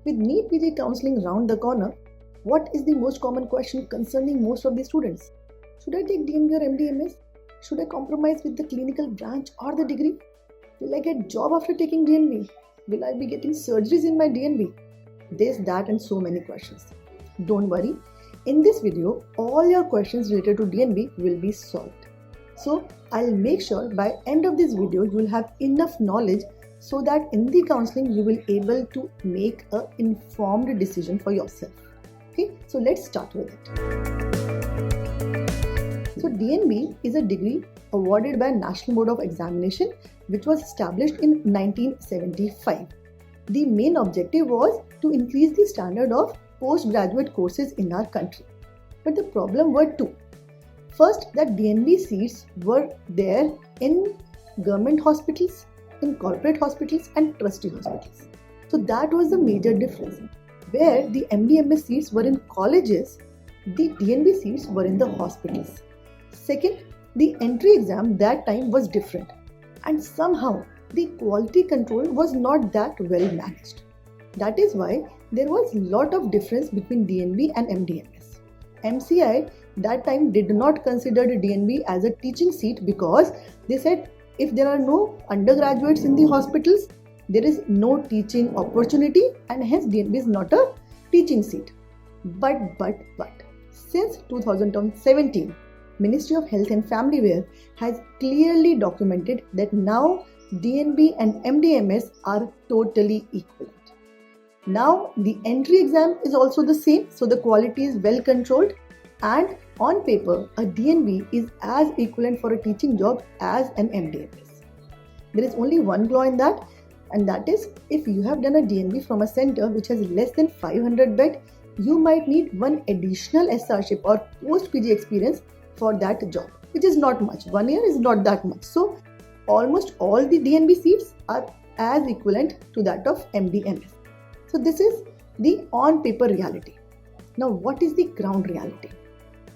With NEET PG counseling round the corner, what is the most common question concerning most of the students? Should I take DNB or MDMS? Should I compromise with the clinical branch or the degree? Will I get job after taking DNB? Will I be getting surgeries in my DNB? This, that and so many questions. Don't worry, in this video, all your questions related to DNB will be solved. So I'll make sure by end of this video, you will have enough knowledge so that in the counseling, you will be able to make an informed decision for yourself. Okay, so let's start with it. So DNB is a degree awarded by National Board of Examination, which was established in 1975. The main objective was to increase the standard of postgraduate courses in our country. But the problem were two. First, that DNB seats were there in government hospitals, in corporate hospitals and trustee hospitals. So that was the major difference. Where the MDMS seats were in colleges, the DNB seats were in the hospitals. Second, the entry exam that time was different, and somehow the quality control was not that well managed. That is why there was a lot of difference between DNB and MDMS. MCI that time did not consider the DNB as a teaching seat because they said if there are no undergraduates in the hospitals, there is no teaching opportunity and hence DNB is not a teaching seat. But since 2017, Ministry of Health and Family Welfare has clearly documented that now DNB and MDMS are totally equivalent. Now the entry exam is also the same, so the quality is well controlled, and on paper a DNB is as equivalent for a teaching job as an MDMS. There is only one flaw in that, and that is if you have done a DNB from a center which has less than 500 bed, you might need one additional SRship or post PG experience for that job, which is not much. 1 year is not that much. So almost all the DNB seats are as equivalent to that of MDMS. So this is the on paper reality. Now what is the ground reality?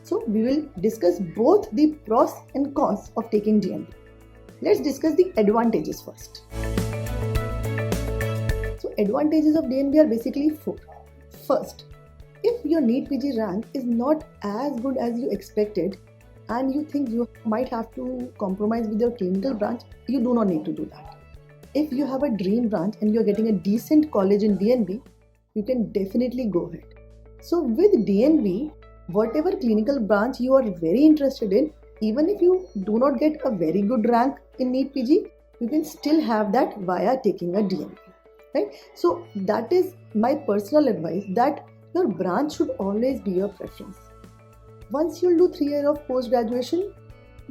So we will discuss both the pros and cons of taking DNB. Let's discuss the advantages first. So advantages of DNB are basically four. First, if your NEET PG rank is not as good as you expected and you think you might have to compromise with your clinical branch, you do not need to do that. If you have a dream branch and you're getting a decent college in DNB, you can definitely go ahead. So with DNB, whatever clinical branch you are very interested in, even if you do not get a very good rank in NEET PG, you can still have that via taking a DNB. Right? So that is my personal advice, that your branch should always be your preference. Once you'll do 3 years of post-graduation,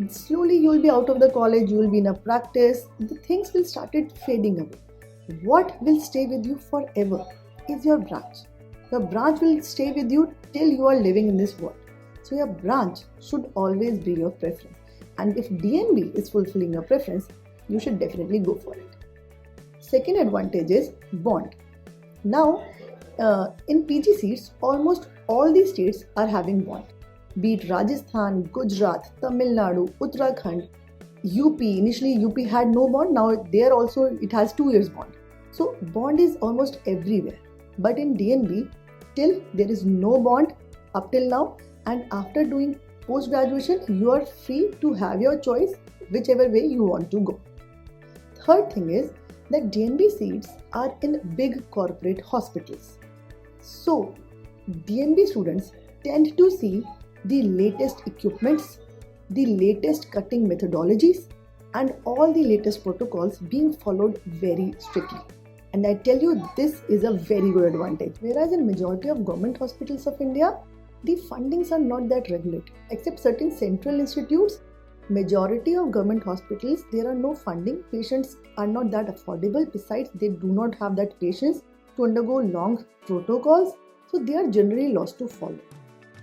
slowly you will be out of the college, you will be in a practice, the things will start fading away. What will stay with you forever is your branch. Your branch will stay with you till you are living in this world. So your branch should always be your preference. And if DNB is fulfilling your preference, you should definitely go for it. Second advantage is bond. Now, in PG seats, almost all the states are having bond. Be it Rajasthan, Gujarat, Tamil Nadu, Uttarakhand, UP. Initially UP had no bond, now there also it has 2 years bond. So bond is almost everywhere. But in DNB, till there is no bond up till now, and after doing post-graduation, you are free to have your choice whichever way you want to go. Third thing is that DNB seats are in big corporate hospitals. So DNB students tend to see the latest equipments, the latest cutting methodologies, and all the latest protocols being followed very strictly. And I tell you, this is a very good advantage. Whereas in majority of government hospitals of India, the fundings are not that regulated. Except certain central institutes, majority of government hospitals, there are no funding. Patients are not that affordable. Besides, they do not have that patience to undergo long protocols. So they are generally lost to follow.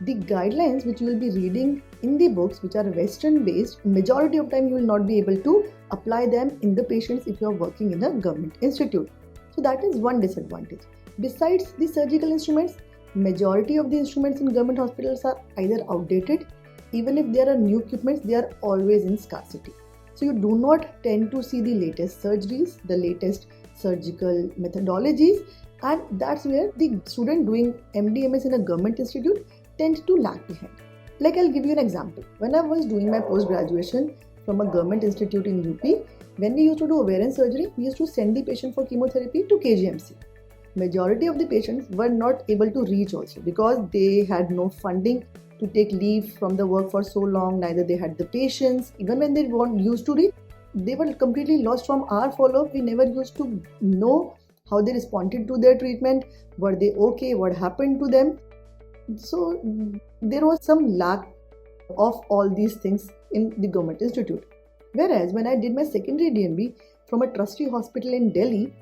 The guidelines which you will be reading in the books, which are Western based, majority of time you will not be able to apply them in the patients if you are working in a government institute. So that is one disadvantage. Besides the surgical instruments, majority of the instruments in government hospitals are either outdated. Even if there are new equipments, they are always in scarcity. So you do not tend to see the latest surgeries, the latest surgical methodologies, And that's where the student doing MDMS in a government institute tends to lag behind. Like, I'll give you an example. When I was doing my post-graduation from a government institute in UP, when we used to do ovarian surgery, we used to send the patient for chemotherapy to KGMC. Majority of the patients were not able to reach also because they had no funding to take leave from the work for so long, neither they had the patience. Even when they used to reach, they were completely lost from our follow-up. We never used to know how they responded to their treatment. Were they okay? What happened to them? So there was some lack of all these things in the government institute. Whereas when I did my secondary DNB from a trustee hospital in Delhi,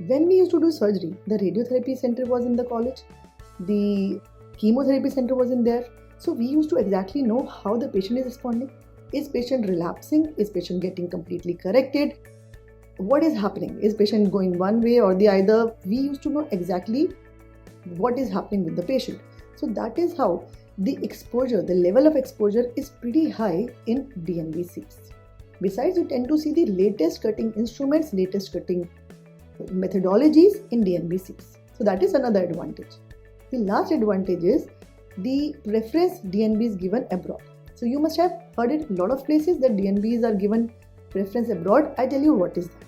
when we used to do surgery, the radiotherapy center was in the college, the chemotherapy center was in there. So we used to exactly know how the patient is responding. Is patient relapsing? Is patient getting completely corrected? What is happening? Is patient going one way or the other? We used to know exactly what is happening with the patient. So that is how the exposure, the level of exposure is pretty high in DNB seats. Besides, you tend to see the latest cutting instruments, latest cutting methodologies in DNB seats. So that is another advantage. The last advantage is the preference DNB is given abroad. So you must have heard it a lot of places that DNBs are given preference abroad. I tell you what is that.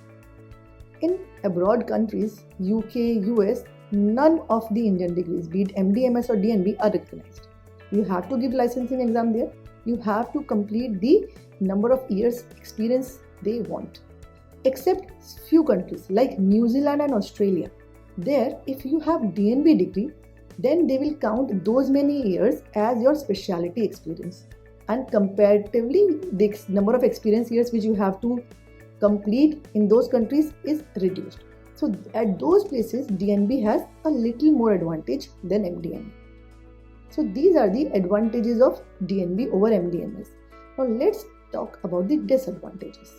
In abroad countries, UK, US, none of the Indian degrees, be it MDMS or DNB, are recognized. You have to give licensing exam there. You have to complete the number of years experience they want. Except few countries like New Zealand and Australia. There, if you have DNB degree, then they will count those many years as your specialty experience. And comparatively, the number of experience years which you have to complete in those countries is reduced. So at those places, DNB has a little more advantage than MDMS. So these are the advantages of DNB over MDMS. Now let's talk about the disadvantages.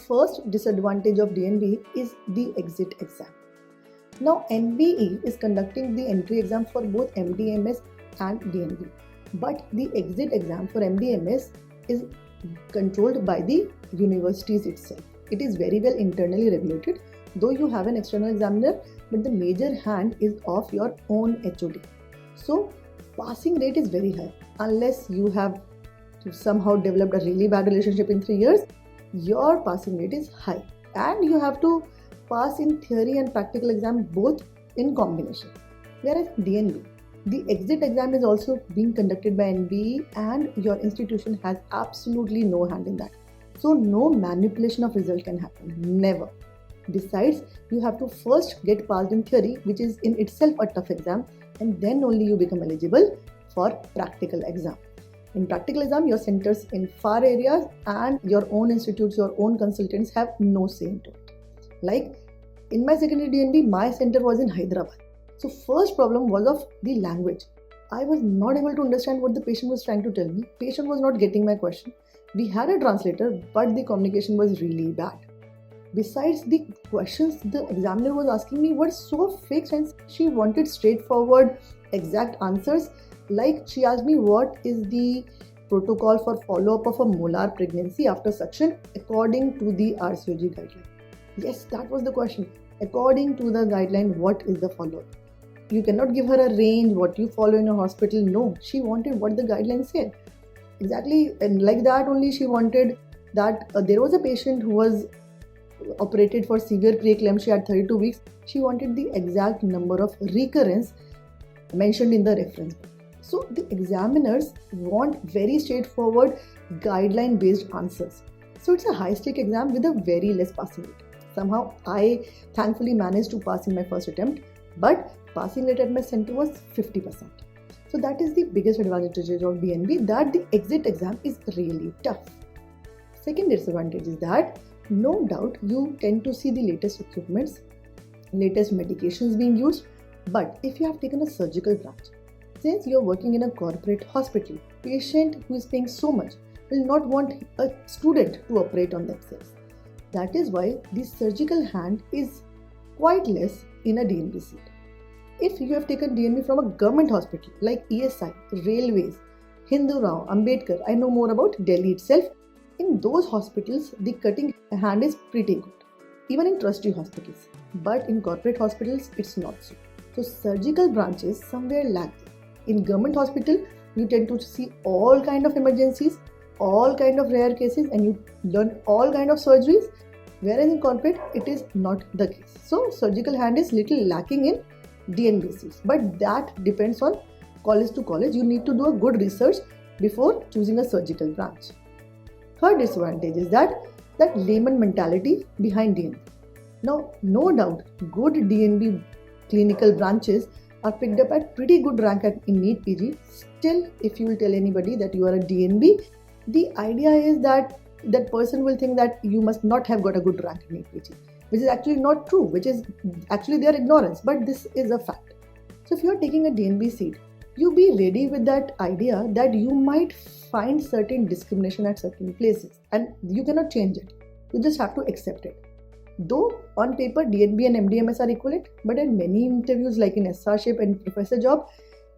First disadvantage of DNB is the exit exam. Now NBE is conducting the entry exam for both MDMS and DNB. But the exit exam for MDMS is controlled by the universities itself. It is very well internally regulated, though you have an external examiner, but the major hand is of your own HOD. So passing rate is very high. Unless you have somehow developed a really bad relationship in 3 years, your passing rate is high. And you have to pass in theory and practical exam both in combination. Whereas DNB, the exit exam is also being conducted by NBE and your institution has absolutely no hand in that. So no manipulation of result can happen, never. Besides, you have to first get passed in theory, which is in itself a tough exam, and then only you become eligible for practical exam. In practical exam, your centers in far areas and your own institutes, your own consultants have no say into it. Like in my secondary DNB, my center was in Hyderabad. So first problem was of the language. I was not able to understand what the patient was trying to tell me. Patient was not getting my question. We had a translator, but the communication was really bad. Besides, the questions the examiner was asking me were so fixed and she wanted straightforward, exact answers. Like she asked me what is the protocol for follow-up of a molar pregnancy after suction according to the RCOG guideline. Yes, that was the question. According to the guideline, what is the follow-up? You cannot give her a range, what you follow in a hospital. No, she wanted what the guideline said. Exactly, and like that only she wanted that there was a patient who was operated for severe preeclampsia at 32 weeks. She wanted the exact number of recurrence mentioned in the reference book. So the examiners want very straightforward guideline based answers. So it's a high stake exam with a very less passing rate. Somehow I thankfully managed to pass in my first attempt, but passing rate at my center was 50%. So that is the biggest advantage of DNB, that the exit exam is really tough. Second disadvantage is that no doubt you tend to see the latest equipments, latest medications being used, but if you have taken a surgical branch, since you are working in a corporate hospital, patient who is paying so much will not want a student to operate on themselves. That is why the surgical hand is quite less in a DNB seat. If you have taken DNB from a government hospital like ESI, Railways, Hindu Rao, Ambedkar, I know more about Delhi itself. In those hospitals, the cutting hand is pretty good. even in trustee hospitals. But in corporate hospitals, it's not so. So surgical branches somewhere lack. In government hospital, you tend to see all kind of emergencies, all kind of rare cases, and you learn all kind of surgeries. Whereas in corporate, it is not the case. So surgical hand is little lacking in DNB seats. But that depends on college to college. You need to do a good research before choosing a surgical branch. Third disadvantage is that layman mentality behind DNB. Now, no doubt, good DNB clinical branches are picked up at pretty good rank in NEET PG. Still, if you will tell anybody that you are a DNB, the idea is that that person will think that you must not have got a good rank in NEET PG, which is actually not true, which is actually their ignorance, but this is a fact. So if you are taking a DNB seat, you be ready with that idea that you might find certain discrimination at certain places and you cannot change it. You just have to accept it. Though on paper DNB and MDMS are equivalent, but in many interviews like in SRship and professor job,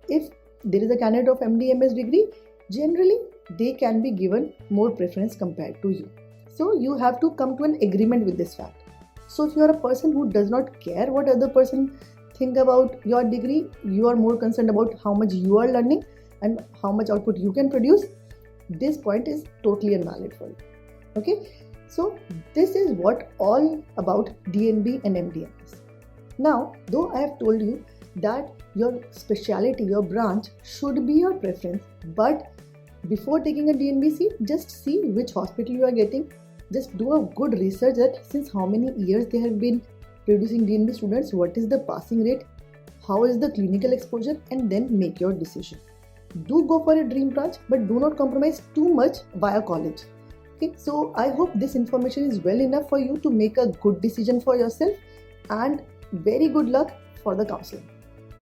if there is a candidate of MDMS degree, generally they can be given more preference compared to you. So you have to come to an agreement with this fact. So if you are a person who does not care what other person think about your degree, you are more concerned about how much you are learning and how much output you can produce, this point is totally invalid for you. Okay, so this is what all about DNB and MDMS. Now, though I have told you that your specialty, your branch should be your preference, but before taking a DNB seat, just see which hospital you are getting. Just do a good research that since how many years they have been producing DNB students, what is the passing rate, how is the clinical exposure, and then make your decision. Do go for a dream branch, but do not compromise too much via college. Okay, so I hope this information is well enough for you to make a good decision for yourself, and very good luck for the counseling.